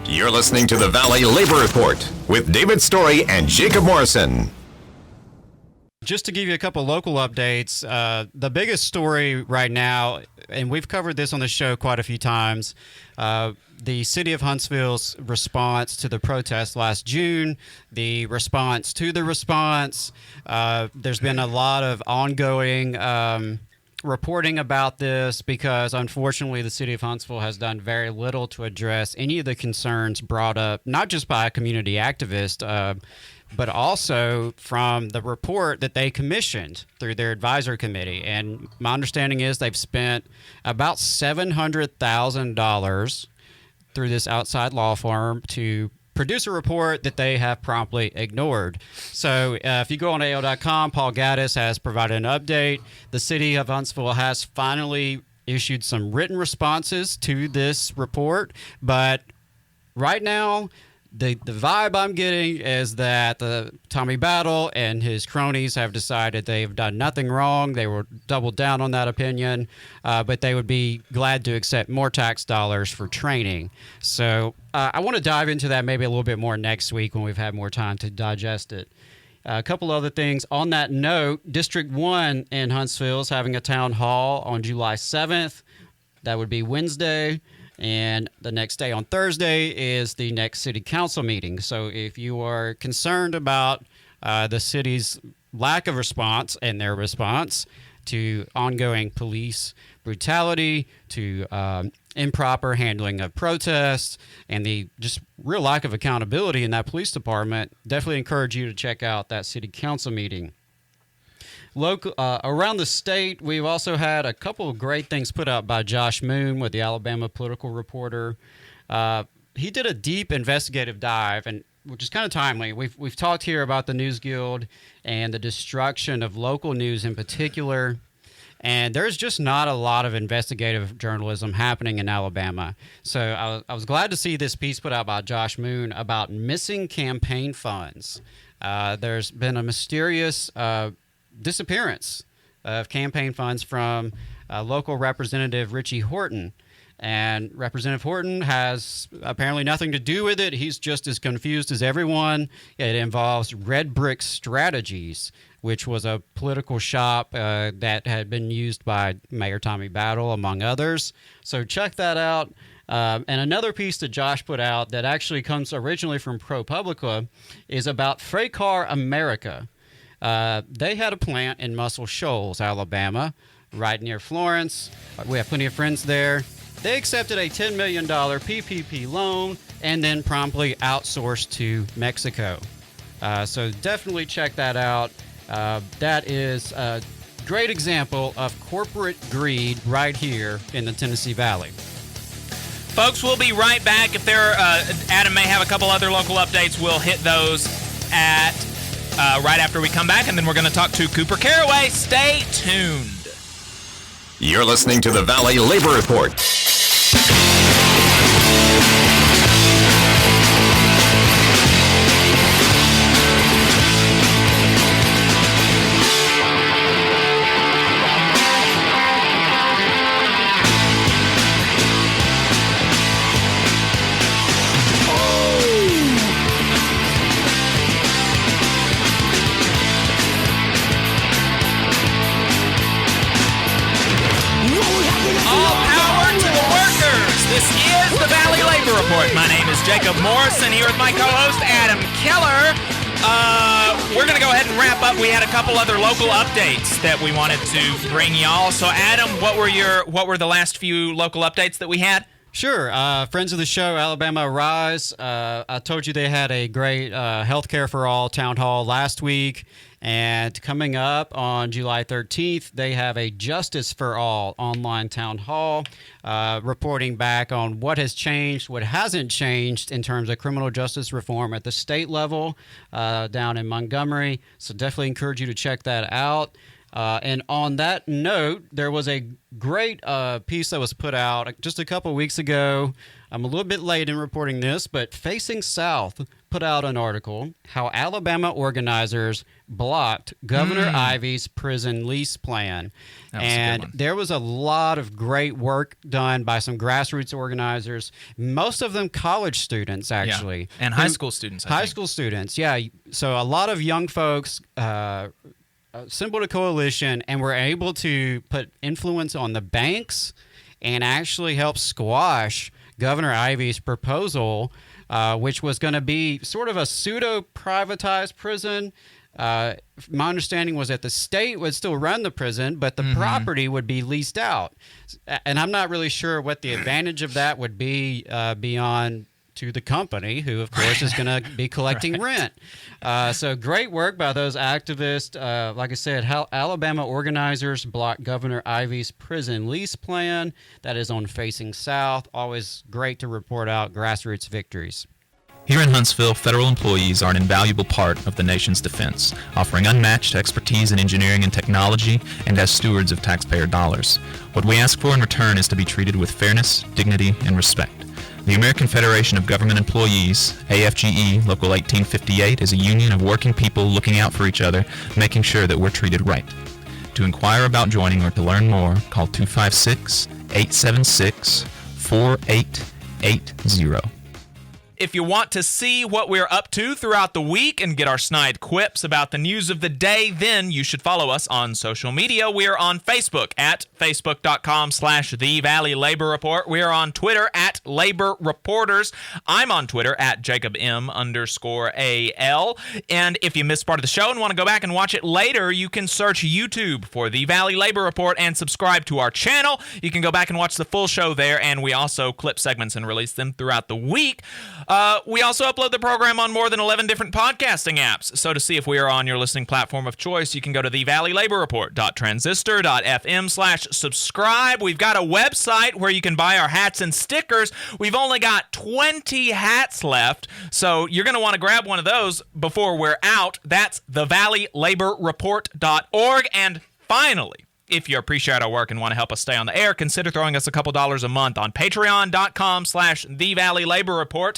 You're listening to the Valley Labor Report with David Story and Jacob Morrison. Just to give you a couple local updates, the biggest story right now, and we've covered this on the show quite a few times, the city of Huntsville's response to the protest last June, the response to the response. There's been a lot of ongoing reporting about this because, unfortunately, the city of Huntsville has done very little to address any of the concerns brought up, not just by a community activist, but also from the report that they commissioned through their advisory committee. And my understanding is they've spent about $700,000 through this outside law firm to produce a report that they have promptly ignored. So if you go on AO.com, Paul Gaddis has provided an update. The city of Huntsville has finally issued some written responses to this report, but right now, the vibe I'm getting is that Tommy Battle and his cronies have decided they've done nothing wrong. They will double down on that opinion, but they would be glad to accept more tax dollars for training. So I want to dive into that maybe a little bit more next week when we've had more time to digest it. A couple other things. On that note, District 1 in Huntsville is having a town hall on July 7th. That would be Wednesday. And the next day on Thursday is the next city council meeting. So if you are concerned about the city's lack of response and their response to ongoing police brutality, to improper handling of protests, and the just real lack of accountability in that police department, definitely encourage you to check out that city council meeting. Around the state, we've also had a couple of great things put out by Josh Moon with the Alabama Political Reporter. He did a deep investigative dive, and which is kind of timely. We've talked here about the News Guild and the destruction of local news in particular, and there's just not a lot of investigative journalism happening in Alabama. So I was glad to see this piece put out by Josh Moon about missing campaign funds. There's been a mysterious disappearance of campaign funds from local representative Richie Horton. And Representative Horton has apparently nothing to do with it. He's just as confused as everyone. It involves Red Brick Strategies, which was a political shop that had been used by Mayor Tommy Battle, among others. So check that out. And another piece that Josh put out that actually comes originally from ProPublica is about Freight Car America. They had a plant in Muscle Shoals, Alabama, right near Florence. We have plenty of friends there. They accepted a $10 million PPP loan and then promptly outsourced to Mexico. So definitely check that out. That is a great example of corporate greed right here in the Tennessee Valley. Folks, we'll be right back. If Adam may have a couple other local updates, we'll hit those right after we come back, and then we're going to talk to Cooper Caraway. Stay tuned. You're listening to the Valley Labor Report. Report. My name is Jacob Morrison here with my co-host Adam Keller. We're going to go ahead and wrap up. We had a couple other local updates that we wanted to bring y'all. So Adam, what were the last few local updates that we had? Sure. Friends of the show, Alabama Rise. I told you they had a great Healthcare for All town hall last week. And coming up on July 13th, they have a Justice for All online town hall, reporting back on what has changed, what hasn't changed in terms of criminal justice reform at the state level down in Montgomery. So definitely encourage you to check that out. And on that note, there was a great piece that was put out just a couple weeks ago. I'm a little bit late in reporting this, but Facing South put out an article, How Alabama Organizers Blocked Governor Ivey's Prison Lease Plan. And there was a lot of great work done by some grassroots organizers, most of them college students, actually. Yeah. And high school students, I think. School students, yeah. So a lot of young folks assembled a coalition and were able to put influence on the banks and actually help squash Governor Ivey's proposal, which was going to be sort of a pseudo-privatized prison. My understanding was that the state would still run the prison, but the property would be leased out. And I'm not really sure what the advantage of that would be beyond to the company, who, of course, is going to be collecting rent. So great work by those activists. Like I said, how Alabama Organizers Blocked Governor Ivey's Prison Lease Plan. That is on Facing South. Always great to report out grassroots victories. Here in Huntsville, federal employees are an invaluable part of the nation's defense, offering unmatched expertise in engineering and technology and as stewards of taxpayer dollars. What we ask for in return is to be treated with fairness, dignity, and respect. The American Federation of Government Employees, AFGE Local 1858, is a union of working people looking out for each other, making sure that we're treated right. To inquire about joining or to learn more, call 256-876-4880. If you want to see what we're up to throughout the week and get our snide quips about the news of the day, then you should follow us on social media. We are on Facebook at facebook.com/The Valley Labor Report. We are on Twitter at Labor Reporters. I'm on Twitter at JacobM_AL. And if you missed part of the show and want to go back and watch it later, you can search YouTube for The Valley Labor Report and subscribe to our channel. You can go back and watch the full show there, and we also clip segments and release them throughout the week. We also upload the program on more than 11 different podcasting apps. So to see if we are on your listening platform of choice, you can go to thevalleylaborreport.transistor.fm/subscribe. We've got a website where you can buy our hats and stickers. We've only got 20 hats left, so you're going to want to grab one of those before we're out. That's thevalleylaborreport.org. And finally, if you appreciate our work and want to help us stay on the air, consider throwing us a couple dollars a month on patreon.com/The Valley Labor Report.